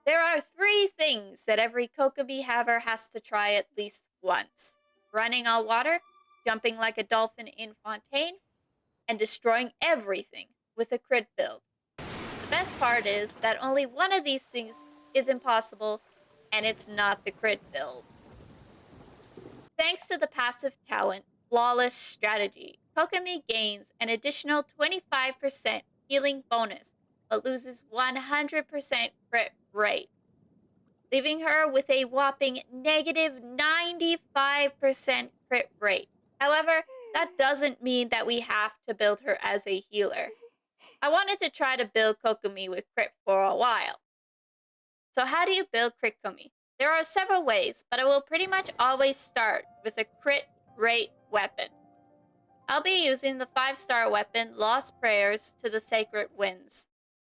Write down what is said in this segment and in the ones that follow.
There are three things that every Kokomi haver has to try at least once: running on water, jumping like a dolphin in Fontaine, and destroying everything with a crit build. The best part is that only one of these things is impossible, and it's not the crit build. Thanks to the passive talent, Flawless Strategy, Kokomi gains an additional 25% healing bonus, but loses 100% crit rate, leaving her with a whopping negative 95% crit rate. However, that doesn't mean that we have to build her as a healer. I wanted to try to build Kokomi with crit for a while. So how do you build Crit Kokomi? There are several ways, but I will pretty much always start with a crit rate weapon. I'll be using the 5-star weapon Lost Prayers to the Sacred Winds,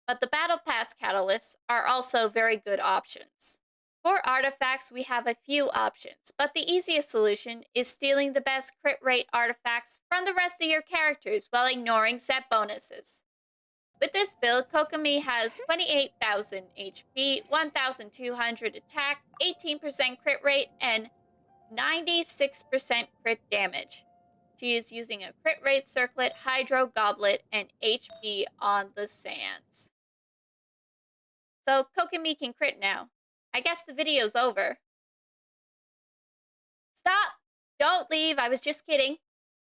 but the Battle Pass catalysts are also very good options. For artifacts, we have a few options, but the easiest solution is stealing the best crit rate artifacts from the rest of your characters while ignoring set bonuses. With this build, Kokomi has 28,000 HP, 1,200 attack, 18% crit rate, and 96% crit damage. She is using a crit rate circlet, hydro goblet, and HP on the sands. So Kokomi can crit now. I guess the video's over. Stop! Don't leave, I was just kidding.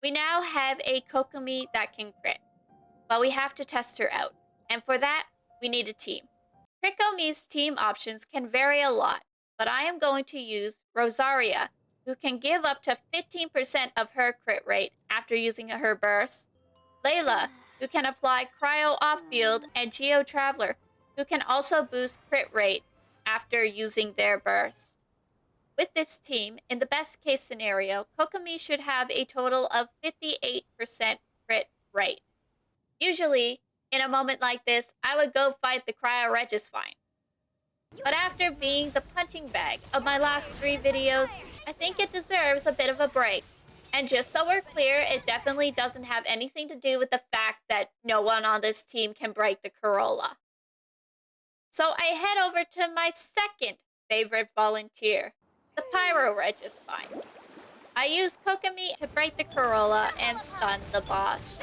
We now have a Kokomi that can crit, but we have to test her out, and for that, we need a team. Crit Kokomi's team options can vary a lot, but I am going to use Rosaria, who can give up to 15% of her crit rate after using her burst, Layla, who can apply cryo off-field, and Geo Traveler, who can also boost crit rate after using their burst. With this team, in the best case scenario, Kokomi should have a total of 58% crit rate. Usually, in a moment like this, I would go fight the cryo Registine. But after being the punching bag of my last 3 videos, I think it deserves a bit of a break. And just so we're clear, it definitely doesn't have anything to do with the fact that no one on this team can break the Corolla. So I head over to my second favorite volunteer, the Pyro Registine. I use Kokomi to break the Corolla and stun the boss.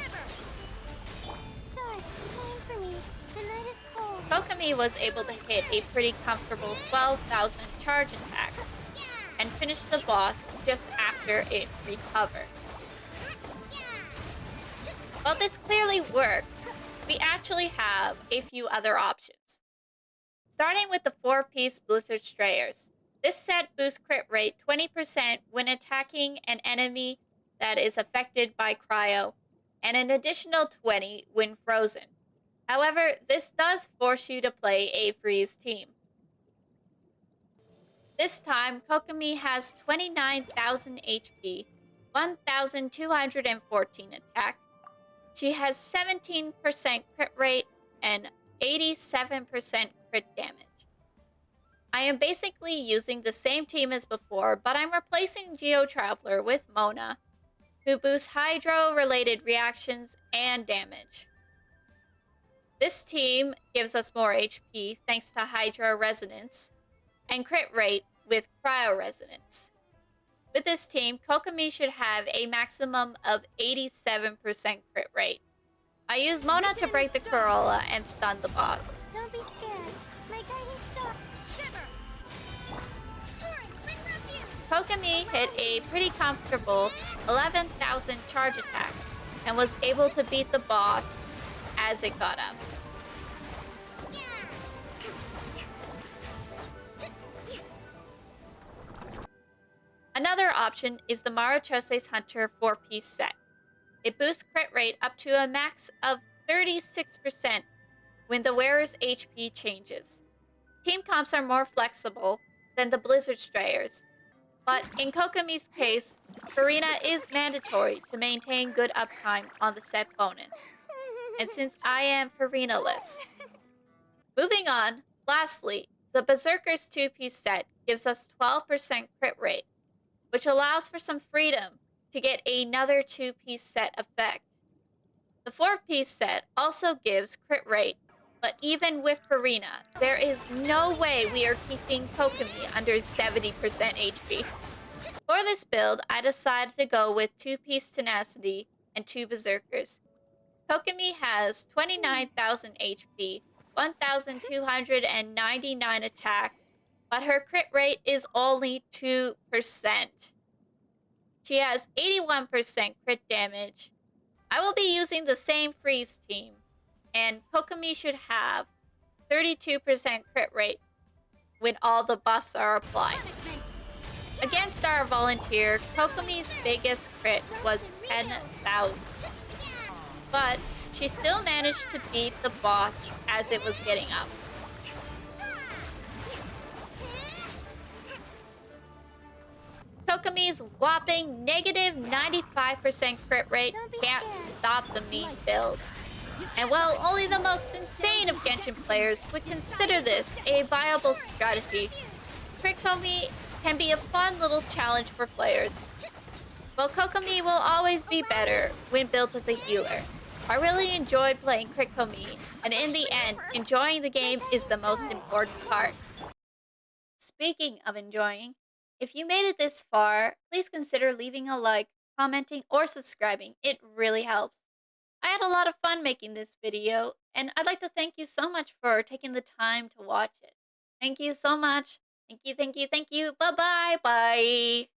Kokomi was able to hit a pretty comfortable 12,000 charge attack and finish the boss just after it recovered. While this clearly works, we actually have a few other options. Starting with the 4-piece Blizzard Strayers. This set boosts crit rate 20% when attacking an enemy that is affected by cryo, and an additional 20 when frozen. However, this does force you to play a freeze team. This time, Kokomi has 29,000 HP, 1,214 attack. She has 17% crit rate and 87% crit damage. I am basically using the same team as before, but I'm replacing Geo Traveler with Mona, who boosts Hydro-related reactions and damage. This team gives us more HP thanks to Hydro Resonance, and crit rate with Cryo Resonance. With this team, Kokomi should have a maximum of 87% crit rate. I use Mona to break the Corolla and stun the boss. Don't be scared. My guiding star. Shiver. Torrent, quick refuse. Kokomi hit a pretty comfortable 11,000 charge attack and was able to beat the boss as it got up. Another option is the Marachose's Hunter 4-piece set. It boosts crit rate up to a max of 36% when the wearer's HP changes. Team comps are more flexible than the Blizzard Strayers, but in Kokomi's case, Farina is mandatory to maintain good uptime on the set bonus. And since I am Farina-less. Moving on, lastly, the Berserker's 2-piece set gives us 12% crit rate, which allows for some freedom to get another 2-piece set effect. The 4-piece set also gives crit rate But even with Farina, there is no way we are keeping Kokomi under 70% HP. For this build, I decided to go with 2-piece Tenacity and 2 Berserkers. Kokomi has 29,000 HP, 1,299 attack, but her crit rate is only 2%. She has 81% crit damage. I will be using the same freeze team, and Kokomi should have 32% crit rate when all the buffs are applied. Punishment. Against our volunteer, Kokomi's biggest crit was 10,000, but she still managed to beat the boss as it was getting up. Kokomi's whopping negative 95% crit rate can't stop the mean builds. And while only the most insane of Genshin players would consider this a viable strategy, Crit Kokomi can be a fun little challenge for players. While Kokomi will always be better when built as a healer, I really enjoyed playing Crit Kokomi, and in the end, enjoying the game is the most important part. Speaking of enjoying, if you made it this far, please consider leaving a like, commenting, or subscribing. It really helps. I had a lot of fun making this video, and I'd like to thank you so much for taking the time to watch it. Thank you so much. Thank you, thank you, thank you. Bye-bye. Bye.